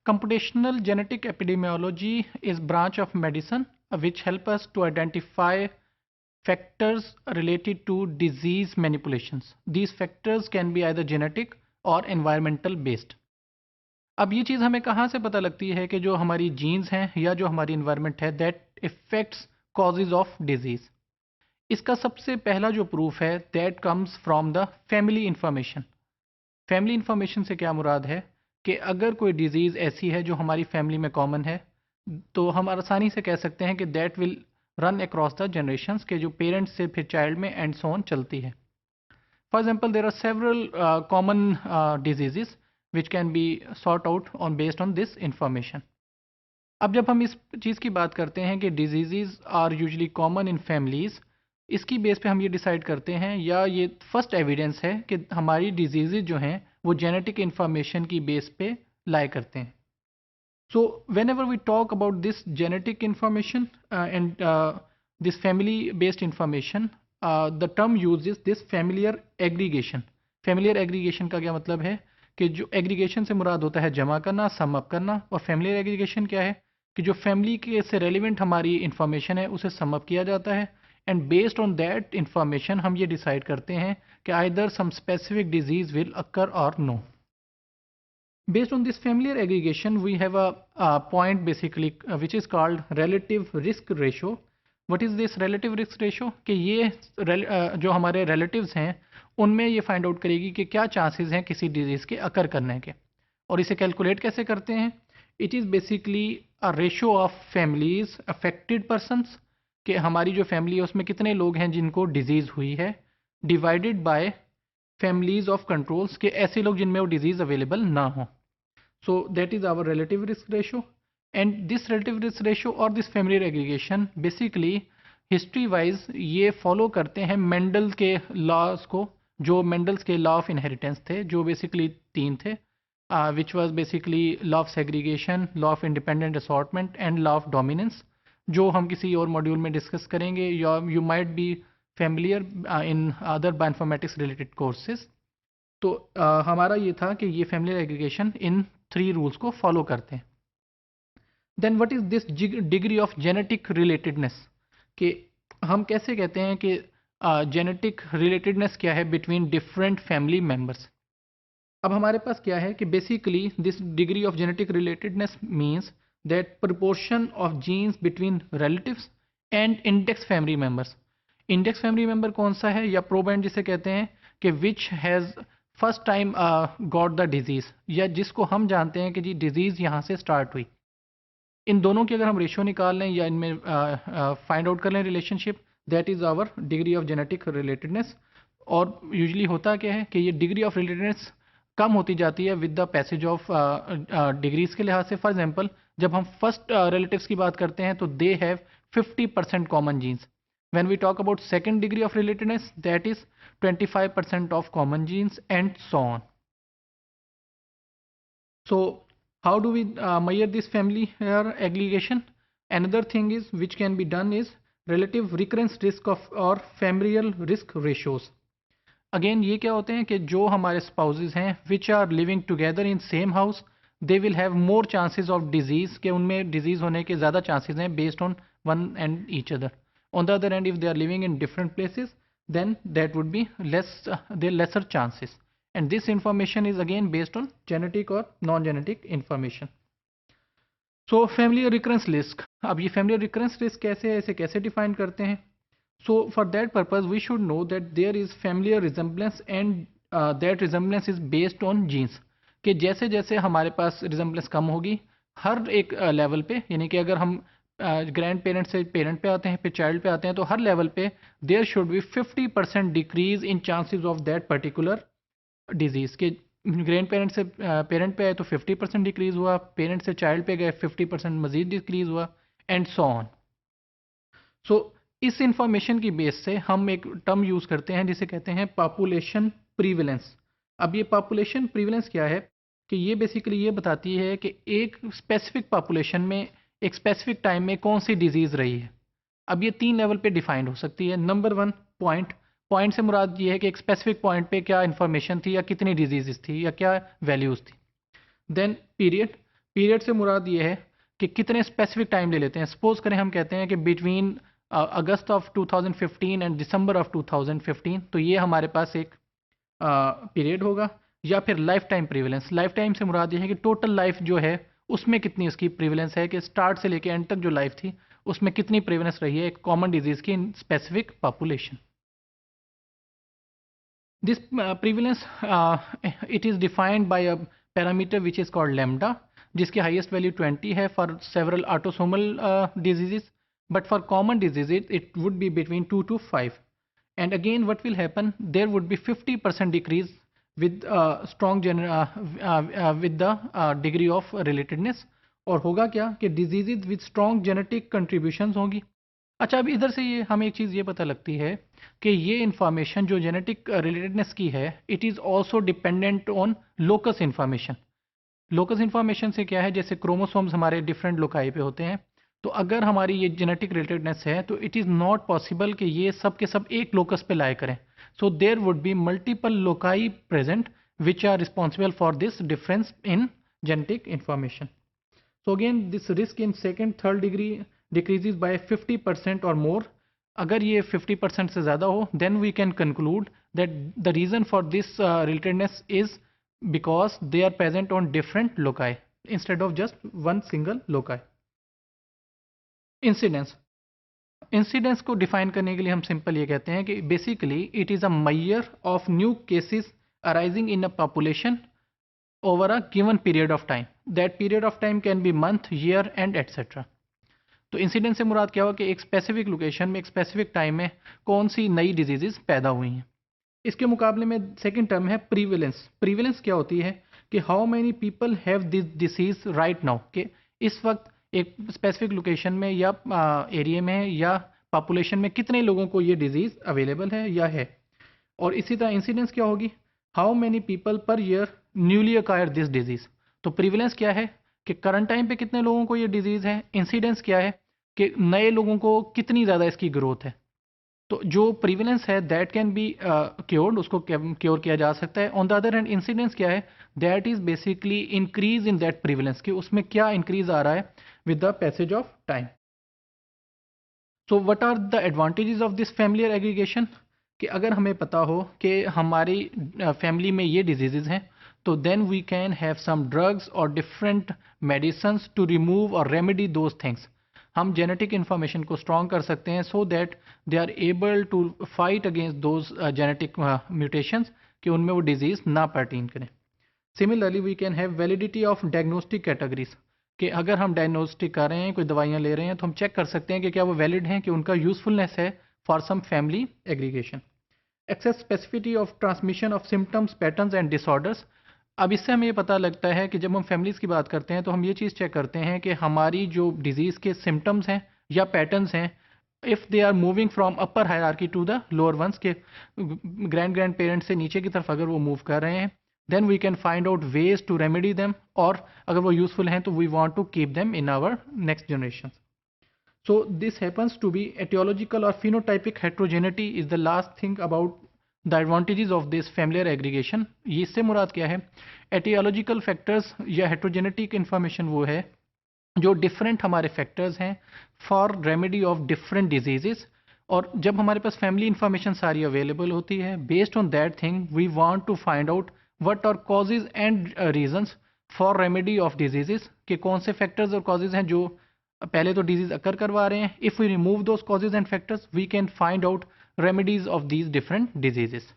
Computational genetic epidemiology is branch of medicine which help us to identify factors related to disease manipulations. These factors can be either genetic or environmental based. अब ये चीज़ हमें कहाँ से पता लगती है कि जो हमारी जीन्स हैं या जो हमारी इन्वायरमेंट है that effects causes of disease. इसका सबसे पहला जो प्रूफ है that comes from the family information. Family information से क्या मुराद है कि अगर कोई डिजीज़ ऐसी है जो हमारी फैमिली में कॉमन है तो हम आसानी से कह सकते हैं कि that will run across the generations के जो पेरेंट्स से फिर चाइल्ड में एंड सो ऑन चलती है। For example there are several common diseases which can be sought out on based on this information. अब जब हम इस चीज़ की बात करते हैं कि disease are usually common in families, इसकी बेस पे हम ये डिसाइड करते हैं या ये फर्स्ट एविडेंस है कि हमारी डिजीज़ जो हैं वो जेनेटिक इन्फॉर्मेशन की बेस पे लाई करते हैं। So whenever we talk about this genetic information and this family based information, the term use this familiar aggregation. Familiar aggregation का क्या मतलब है कि जो एग्रीगेशन से मुराद होता है जमा करना, सम अप करना, और फैमिलियर एग्रीगेशन क्या है कि जो फैमिली के से रेलिवेंट हमारी इन्फॉर्मेशन है उसे सम अप किया जाता है and based on that information हम ये डिसाइड करते हैं कि either some specific disease will occur or no. Based on this familiar aggregation, we have a point basically which is called relative risk ratio. What is this relative risk ratio? कि ये जो हमारे relatives हैं उनमें ये find out करेगी कि क्या चांसेस हैं किसी डिजीज़ के अकर करने के, और इसे कैलकुलेट कैसे करते हैं। It is basically a ratio of families affected persons, कि हमारी जो फैमिली है उसमें कितने लोग हैं जिनको डिजीज़ हुई है, divided by families of controls, के ऐसे लोग जिनमें वो डिजीज़ अवेलेबल ना हो। So that is our relative risk ratio. And this relative risk ratio और this family aggregation basically history wise ये फॉलो करते हैं मेंडल के लॉज को, जो मेंडल्स के लॉ ऑफ इनहेरिटेंस थे, जो बेसिकली 3 थे, which was basically law of segregation, law of independent assortment and law of dominance, जो हम किसी और मॉड्यूल में डिस्कस करेंगे। You might be familiar in other bioinformatics related courses. तो हमारा ये था कि ये फैमिली एग्रीगेशन इन 3 रूल्स को फॉलो करते हैं। Then what is this degree of genetic relatedness, कि हम कैसे कहते हैं कि जेनेटिक रिलेटेडनेस क्या है बिटवीन डिफरेंट फैमिली मेम्बर्स। अब हमारे पास क्या है कि basically this degree of genetic relatedness means that proportion of genes between relatives and index family members. Index family member कौन सा है, या प्रोबैंड जिसे कहते हैं, कि which has first time got the disease, या जिसको हम जानते हैं कि जी डिजीज़ यहाँ से स्टार्ट हुई। इन दोनों की अगर हम रेशियो निकाल लें या इनमें फाइंड आउट कर लें relationship, that is our degree of genetic relatedness. और यूजली होता क्या है कि ये डिग्री ऑफ रिलेटेडनेस कम होती जाती है with the passage of degrees के लिहाज से। फॉर एग्जांपल जब हम फर्स्ट रिलेटिव्स की बात करते हैं तो they have 50% common genes. When we talk about second degree of relatedness that is 25% of common genes and so on. So how do we measure this family aggregation? Another thing is which can be done is relative recurrence risk of or familial risk ratios. Again ये क्या होते हैं कि जो हमारे spouses हैं which are living together in same house, they will have more chances of disease, कि उनमें disease होने के ज़्यादा chances हैं based on one and each other. On the other hand, if they are living in different places, then that would be lesser chances. And this information is again based on genetic or non-genetic information. So family recurrence risk, अब ये family recurrence risk कैसे है, इसे कैसे define करते हैं? So for that purpose we should know that there is familial resemblance and that resemblance is based on genes, कि जैसे जैसे हमारे पास resemblance कम होगी हर एक लेवल पे, यानी कि अगर हम ग्रैंड पेरेंट से पेरेंट पे आते हैं फिर चाइल्ड पे आते हैं, तो हर लेवल पे there should be 50% decrease in chances of that particular disease, के ग्रैंड पेरेंट से पेरेंट पे आए तो 50% डिक्रीज़ हुआ, पेरेंट से चाइल्ड पे गए 50% मज़ीद डिक्रीज़ हुआ, एंड सो ऑन। सो इस इंफॉर्मेशन की बेस से हम एक टर्म यूज़ करते हैं जिसे कहते हैं पॉपुलेशन प्रीवेलेंस। अब ये पॉपुलेशन प्रीवेलेंस क्या है कि ये बेसिकली ये बताती है कि एक स्पेसिफिक पॉपुलेशन में एक स्पेसिफिक टाइम में कौन सी डिजीज़ रही है। अब ये 3 लेवल पे डिफाइंड हो सकती है। नंबर 1 पॉइंट, पॉइंट से मुराद ये है कि एक स्पेसिफिक पॉइंट पे क्या इन्फॉर्मेशन थी या कितनी डिजीज़ थी या क्या वैल्यूज़ थी। देन पीरियड, पीरियड से मुराद ये है कि कितने स्पेसिफिक टाइम ले लेते हैं। सपोज करें हम कहते हैं कि between August of 2015 and December of 2015, तो ये हमारे पास एक पीरियड होगा। या फिर लाइफ टाइम प्रीवलेंस, लाइफ टाइम से मुराद ये है कि टोटल लाइफ जो है उसमें कितनी उसकी प्रीवलेंस है, कि स्टार्ट से लेके एंड तक जो लाइफ थी उसमें कितनी प्रीवलेंस रही है एक कॉमन डिजीज की in specific population. This prevalence it is defined by a parameter which is called lambda, जिसकी highest value 20 है for several autosomal diseases, but for common diseases it would be between 2 to 5. And again, what will happen? There would be 50% decrease with with the degree of relatedness. और होगा क्या कि diseases with strong genetic contributions होंगी। अच्छा, अब इधर से ये हमें एक चीज़ ये पता लगती है कि ये इन्फॉर्मेशन जो जेनेटिक रिलेटेडनेस की है, it is also dependent on locus information. Locus information से क्या है, जैसे क्रोमोसोम्स हमारे डिफरेंट लोकाई पे होते हैं, तो अगर हमारी ये जेनेटिक रिलेटेडनेस है तो इट इज़ नॉट पॉसिबल कि ये सब के सब एक लोकस पे लाए करें। So there would be multiple loci present which are responsible for this difference in genetic information. So again, this risk in second, third degree decreases by 50% or more. अगर ये 50% से ज़्यादा हो, then we can conclude that the reason for this relatedness is because they are present on different loci instead of just one single loci. Incidence. Incidence को define करने के लिए हम सिंपल ये कहते हैं कि basically it is a measure of new cases arising in a population over a given period of time. That period of time can be month, year and etc. तो इंसिडेंस से मुराद क्या हुआ कि एक स्पेसिफिक लोकेशन में एक specific time में कौन सी नई डिजीजेस पैदा हुई हैं। इसके मुकाबले में सेकंड टर्म है प्रीवेलेंस। प्रीवेलेंस क्या होती है कि how many people have this disease right now, कि इस वक्त एक स्पेसिफिक लोकेशन में या एरिया में या पॉपुलेशन में कितने लोगों को ये डिजीज अवेलेबल है या है। और इसी तरह इंसिडेंस क्या होगी, how many people per year newly acquire this disease. तो प्रीवलेंस क्या है कि करंट टाइम पे कितने लोगों को ये डिजीज है। इंसिडेंस क्या है कि नए लोगों को कितनी ज़्यादा इसकी ग्रोथ है। तो जो प्रीवलेंस है दैट कैन बी क्योर्ड, उसको क्योर किया जा सकता है। On the other hand incidence क्या है, that is basically increase in that prevalence, कि उसमें क्या इंक्रीज आ रहा है with the passage of time. So what are the advantages of this familiar aggregation, कि अगर हमें पता हो कि हमारी फैमिली में ये डिजीज़ हैं, तो then we can have some drugs और डिफरेंट मेडिसिन्स टू रिमूव और रेमेडी दोज थिंग्स। हम जेनेटिक इन्फॉर्मेशन को स्ट्रॉन्ग कर सकते हैं so that they are able to fight against those genetic mutations, कि उनमें वो डिजीज़ ना पर्टेन करें। Similarly we can have validity of diagnostic categories, कि अगर हम डायग्नोस्टिक कर रहे हैं, कोई दवाइयाँ ले रहे हैं, तो हम चेक कर सकते हैं कि क्या वो वैलिड हैं, कि उनका यूजफुलनेस है for some family aggregation. Excess specificity of transmission of symptoms, patterns and disorders. अब इससे हमें ये पता लगता है कि जब हम फैमिलीज़ की बात करते हैं तो हम ये चीज़ चेक करते हैं कि हमारी जो डिजीज़ के सिम्टम्स हैं या पैटर्न्स हैं, if they are moving from upper hierarchy to the lower ones, के ग्रैंड पेरेंट्स से नीचे की तरफ अगर वो मूव कर रहे हैं, then we can find out ways to remedy them, और अगर वो यूजफुल हैं तो we want to keep them in our next generation. So this happens to be etiological or phenotypic heterogeneity is the last thing about the advantages of this familiar aggregation. ये इससे मुराद क्या है, etiological factors या heterogenetic information वो है जो different हमारे factors हैं for remedy of different diseases। और जब हमारे पास family information सारी available होती है, based on that thing we want to find out what are causes and reasons for remedy of diseases, कि कौन से factors और causes हैं जो पहले तो डिजीज अकर करवा रहे हैं। If we remove those causes and factors we can find out remedies of these different diseases.